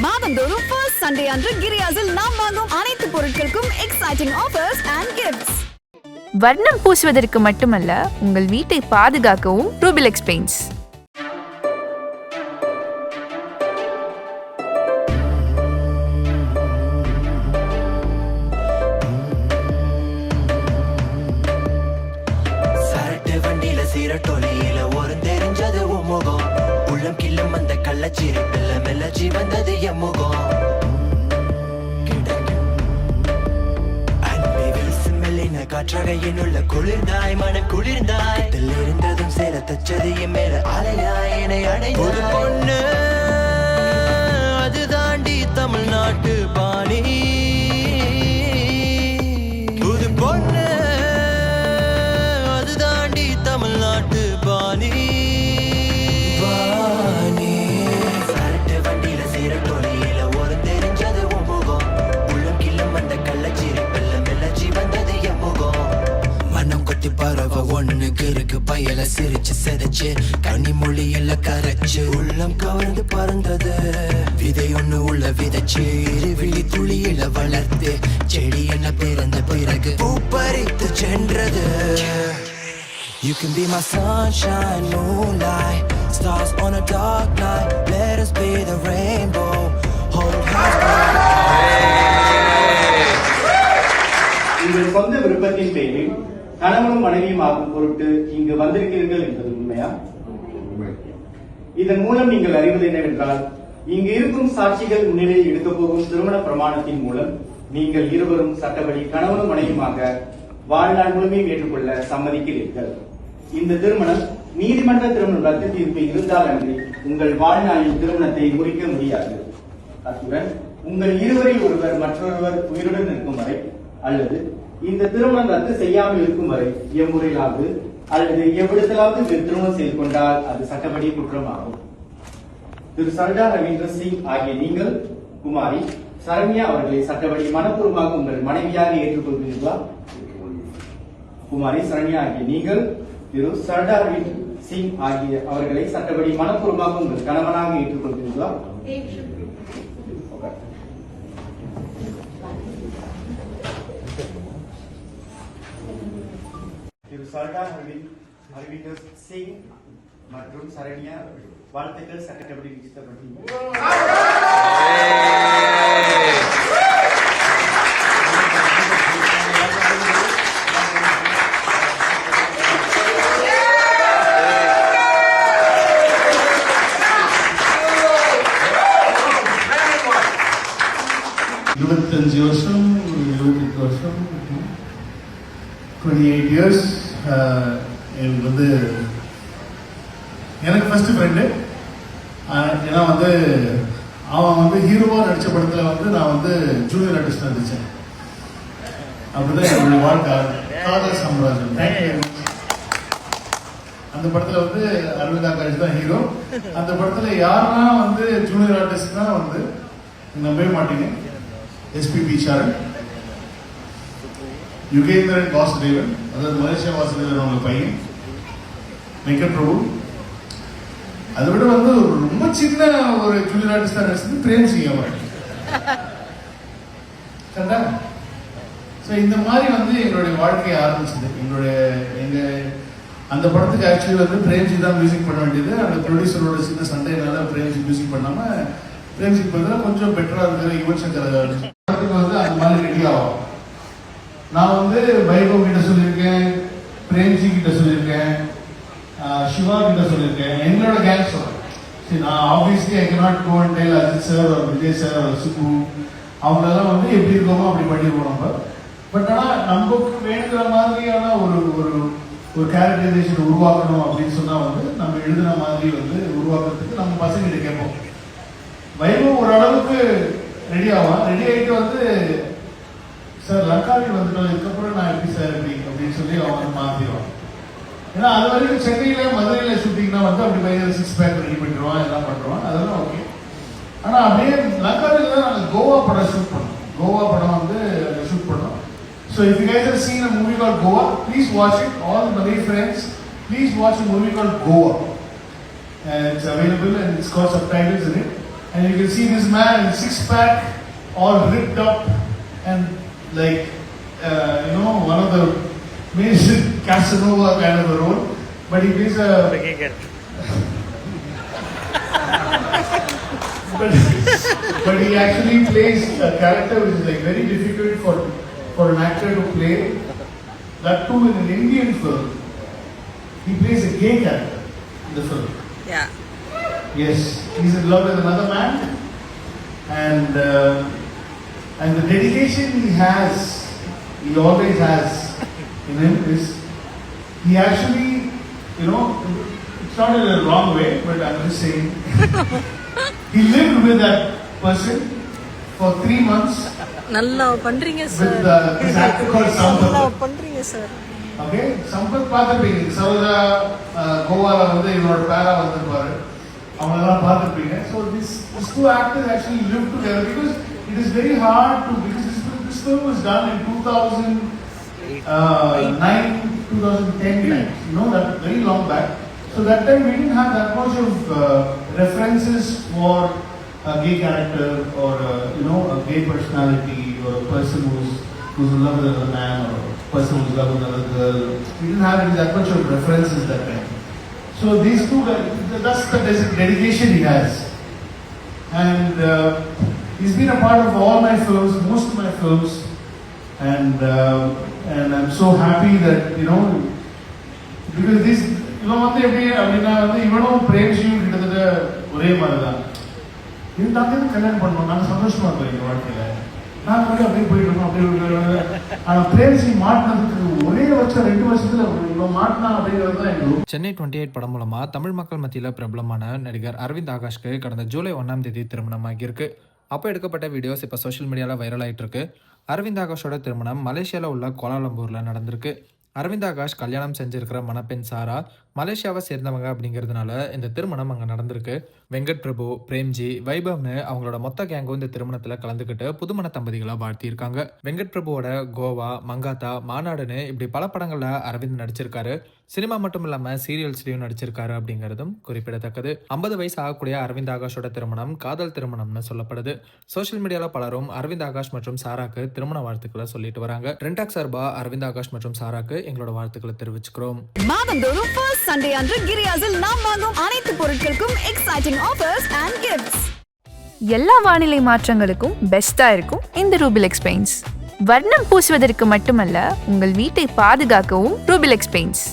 மாதந்தோறும் first Sunday அன்று கிரியாஸில் நாம் வாங்கும் அனைத்து பொருட்களுக்கும் எக்ஸைட்டிங் ஆஃபர்ஸ் அண்ட் கிஃப்ட்ஸ். வர்ணம் பூசுவதற்கு மட்டுமல்ல, உங்கள் வீட்டை பாதுகாக்கவும் ரூபிலெக்ஸ் பெயிண்ட்ஸ். சீரட்டொலியில ஒரு தெரிஞ்சது முகம் உள்ளம் கிள்ளும் அந்த கள்ளச்சிரிப்பில் மெல்லச்சி வந்தது என் முகம் அன்பை வீசு மெல்லின காற்றகையின் உள்ள குளிர்ந்தாய் மனம் குளிர்ந்தாய் இருந்ததும் சேர தச்சது என் மேல அலையாய் என்னை அடை ஒரு பொண்ணு அது தாண்டி தமிழ்நாட்டு பாணி புது பொண்ணு தமிழ்நாட்டு பாணி வாணி சரட்டு வண்டியில சீரட்டொலியில ஒரு தெரிஞ்சது முகம் உள்ளம் கிள்ளும் அந்த கள்ளச்சிரிப்பில் மெல்லச்சி வந்தது என் முகம் மனம் கொத்தி பறவ ஒண்ணுக்கு இருக்கு பயல சிரிச்சு செதைச்சு கனிமொழியில கரைச்சு உள்ளம் கவர்ந்து பறந்தது விதை ஒண்ணு உள்ள விதைச்சு இருவிழி துளியில வளர்த்து செடி என்ன பிறந்த பிறகு பூ பறித்து சென்றது. You can be my sunshine, moonlight, stars on a dark night. Let us be the rainbow. Hold hands. உங்கள் சொந்த விருப்பத்தின் பெயரில் கணவனும் மனைவியும் ஆகும் பொருட்டு இங்கு வந்திருக்கிறீர்கள் என்பது உண்மையா? இதன் மூலம் நீங்கள் அறிவது என்னவென்றால், இங்கு இருக்கும் சாட்சிகள் முன்னிலையில் எடுக்கப் போகும் திருமண பிரமாணத்தின் மூலம் நீங்கள் இருவரும் சட்டப்படி கணவனும் மனைவியுமாக வாழ்நாள் முழுமையும் ஏற்றுக்கொள்ள சம்மதிக்கிறீர்கள். இந்த திருமணம் நீதிமன்ற திருமணம் ரத்து தீர்ப்பு இருந்தால் அன்றி உங்கள் வாழ்நாளில் திருமணத்தை முறிக்க முடியாது. அத்துடன் உங்கள் இருவரில் ஒருவர் மற்றொருவர் உயிருடன் இருக்கும் வரை அல்லது இந்த திருமணம் ரத்து செய்யாமல் இருக்கும் வரை எம்முறையிலாவது அல்லது எவ்விடத்திலாவது திருமணம் செய்து கொண்டால் அது சட்டப்படி குற்றமாகும். திரு சர்தார் ரவீந்திர சிங் ஆகிய நீங்கள் குமாரி சரண்யா அவர்களை சட்டப்படி மனப்பூர்வமாக உங்கள் மனைவியாக ஏற்றுக்கொள்கிறீர்களா? குமாரி சரண்யா ஆகிய நீங்கள் திரு சர்தார் ரவீந்திர சிங் ஆகிய அவர்களை சட்டப்படி மனப்பூர்வமாக உங்கள் கணவனாக ஏற்றுக்கொள்கிறீர்களா? திரு சர்தார் ரவீந்திர சிங் மற்றும் சரண்யா வாழ்த்துக்கள். சட்டப்படி வருஷம் 28 வருஷம் 28 இயர்ஸ் எனக்கு வந்து எனக்கு ஃபர்ஸ்ட் ஃப்ரெண்டு. ஏன்னா வந்து அவன் வந்து ஹீரோவாக நடித்த படத்தில் வந்து நான் வந்து ஜூனியர் ஆர்டிஸ்ட் நடித்தேன். அப்படிதான் என்னுடைய வாழ்க்கை. காதல் சாம்ராஜ்யம் அந்த படத்தில் வந்து அரவிந்தா காலேஜ் தான் ஹீரோ. அந்த படத்தில் யாருன்னா வந்து ஜூனியர் ஆர்டிஸ்ட் தான் வந்து நம்பவே மாட்டீங்க. எஸ்பிபி சரண், யுகேந்திரன் வாசுதேவன், அதாவது மலேசியா வாசுதேவன் அவங்க பையன், வெங்கட் பிரபு. அதை விட வந்து ரொம்ப சின்ன ஒரு ஜூனியர் ஆர்டிஸ்டா நடிச்சது பிரேம் சிங் அவர். கரெக்டா? ஸோ இந்த மாதிரி வந்து எங்களுடைய வாழ்க்கையை ஆரம்பிச்சது. எங்க அந்த படத்துக்கு ஆக்சுவலி வந்து பிரேம்ஜி தான் மியூசிக் பண்ண வேண்டியது. அந்த ப்ரொடியூசரோட சின்ன சண்டையினால பிரேம்ஜி மியூசிக் பண்ணாம பிரேம்ஜிக்கு பதிலாக கொஞ்சம் பெட்டரா இருக்கிற யுவன் சங்கர் வந்து அந்த மாதிரி ரெடி ஆகும். நான் வந்து வைபவ் கிட்ட சொல்லியிருக்கேன், பிரேம்ஜி கிட்ட சொல்லியிருக்கேன், சிவா கிட்ட சொல்லியிருக்கேன். எங்களோட கேங் சொல்றேன். சரி, நான் obviously I cannot go and tell Ajith sir ஒரு விஜய் சார் ஒரு சுப்பு அவங்களெல்லாம் வந்து எப்படி இருக்கோமோ அப்படி பண்ணிடுவோம் நம்ம. பட் ஆனால் நமக்கு வேணுங்கிற மாதிரியான ஒரு ஒரு ஒரு கேரக்டரைசேஷன் உருவாக்கணும் அப்படின்னு சொன்னா வந்து நம்ம எழுதுன மாதிரி வந்து உருவாக்குறதுக்கு நம்ம பசங்கிட்ட கேட்போம். வைபவ் ஓரளவுக்கு ரெடி ஆவான். ரெடி ஆகிட்டு வந்து சார் லங்காவில் வந்துட்டோம், இதுக்கப்புறம் நான் எப்படி சார் அப்படின்னு சொல்லி அவன் மாற்றிடுவான். ஏன்னா அது வரைக்கும் சென்னையில மதுரையில ஷூட்டிங்னா வந்து அப்படி பையன் 6 பேக் ரெடி பண்ணிடுவான், எல்லாம் பண்ணுவான், அதெல்லாம் ஓகே. ஆனால் அப்படியே லங்காவில் தான் நாங்கள் கோவா படம் ஷூட் பண்ணோம். கோவா படம் வந்து ஷூட் பண்ணோம். So if you guys have seen a movie called Goa, please watch it. All the Malay friends, please watch a movie called Goa. And it's available and it's got subtitles in it. And you can see this man in six-pack, all ripped up, and like, one of the major Casanova kind of a role. But he plays a... but he actually plays a character which is like very difficult for an actor to play. That too in an Indian film. He plays a gay character in the film. Yeah. Yes, he's in love with another man, and the dedication he always has in him is he actually, it's not in a wrong way, but I'm just saying, he lived with that person for 3 months. நல்லா பண்றீங்க sir. With this actor called Sampath. நல்லா பண்றீங்க sir. Okay, Sampath பார்த்திருப்பீங்க. சரோஜா கோவால வந்து இவரோட பேரா வந்திருப்பாரு. அவங்களெல்லாம் பார்த்திருப்பீங்க. So these two actors actually lived together because it is very hard to, because this film was done in 2009, 2010, that very long back. So that time we didn't have that much of references for a gay character or a gay personality or a person who's in love with another man or a person who's in love with another girl. We didn't have that much of references that time. So these two guys, that's the dedication he has. And he's been a part of all my films, most of my films. And I'm so happy that, because this, இவன் வந்து எப்படி அப்படின்னா வந்து இவனும் பிரேம்ஜியும் கிட்டத்தட்ட ஒரே மாதிரி தான். இது நாங்கள் கல்யாணம் பண்ணோம், நாங்கள் சந்தோஷமா இருக்கோம் எங்கள் வாழ்க்கையில். நாங்கள் வந்து அப்படியே போயிட்டு இருக்கோம், அப்படியே ஆனால் பிரேம்ஜி மாட்டினதுக்கு ஒரே வருஷம் 2 வருஷத்துல இவன் மாட்டினா அப்படிங்கிறது தான் எங்களுக்கு. சென்னை 28 படம் மூலமா தமிழ் மக்கள் மத்தியில் பிரபலமான நடிகர் அரவிந்த் ஆகாஷ்க்கு கடந்த ஜூலை 1ஆம் தேதி திருமணமாகியிருக்கு. அப்போ எடுக்கப்பட்ட வீடியோஸ் இப்போ சோஷியல் மீடியாவில் வைரல் ஆகிட்டு இருக்கு. அரவிந்த் ஆகாஷோட திருமணம் மலேசியாவில் உள்ள கோலாலம்பூரில் நடந்திருக்கு. அரவிந்த் ஆகாஷ் கல்யாணம் செஞ்சிருக்கிற மணப்பெண் சாரா மலேசியாவை சேர்ந்தவங்க அப்படிங்கிறதுனால இந்த திருமணம் அங்கே நடந்திருக்கு. வெங்கட் பிரபு, பிரேம்ஜி, வைபவ்னு அவங்களோட மொத்த கேங்கும் இந்த திருமணத்தில் கலந்துக்கிட்டு புதுமண தம்பதிகளாக வாழ்த்தியிருக்காங்க. வெங்கட் பிரபுவோட கோவா, மங்காத்தா, மாநாடுன்னு இப்படி பல படங்களில் அரவிந்த் நடிச்சிருக்காரு. சினிமா மட்டும் இல்லாமல் சீரியல்ஸ்லையும் நடிச்சிருக்காரு அப்படிங்கிறதும் குறிப்பிடத்தக்கது. 50 வயசு ஆகக்கூடிய அரவிந்த் ஆகாஷோட திருமணம் காதல் திருமணம்னு சொல்லப்படுது. சோஷியல் மீடியாவில் பலரும் அரவிந்த் ஆகாஷ் மற்றும் சாராக்கு திருமண வாழ்த்துக்களை சொல்லிட்டு வராங்க. ரெண்டாக் சார்பா அரவிந்த் ஆகாஷ் மற்றும் சாராக்கு எங்களோட வாழ்த்துக்களை தெரிவிச்சுக்கிறோம். மாதந்தோறும் ஃபர்ஸ்ட் சண்டே அன்று கிரியாஸில் நாம் வாங்கும் அனைத்து பொருட்களுக்கும் எக்ஸைட்டிங் ஆஃபர்ஸ் அண்ட் கிஃப்ட்ஸ். எல்லா வானிலை மாற்றங்களுக்கும் பெஸ்டா இருக்கும் இந்த ரூபிலெக்ஸ் பெயிண்ட்ஸ். வர்ணம் பூசுவதற்கு மட்டுமல்ல, உங்கள் வீட்டை பாதுகாக்கவும் ரூபிலெக்ஸ் பெயிண்ட்ஸ்.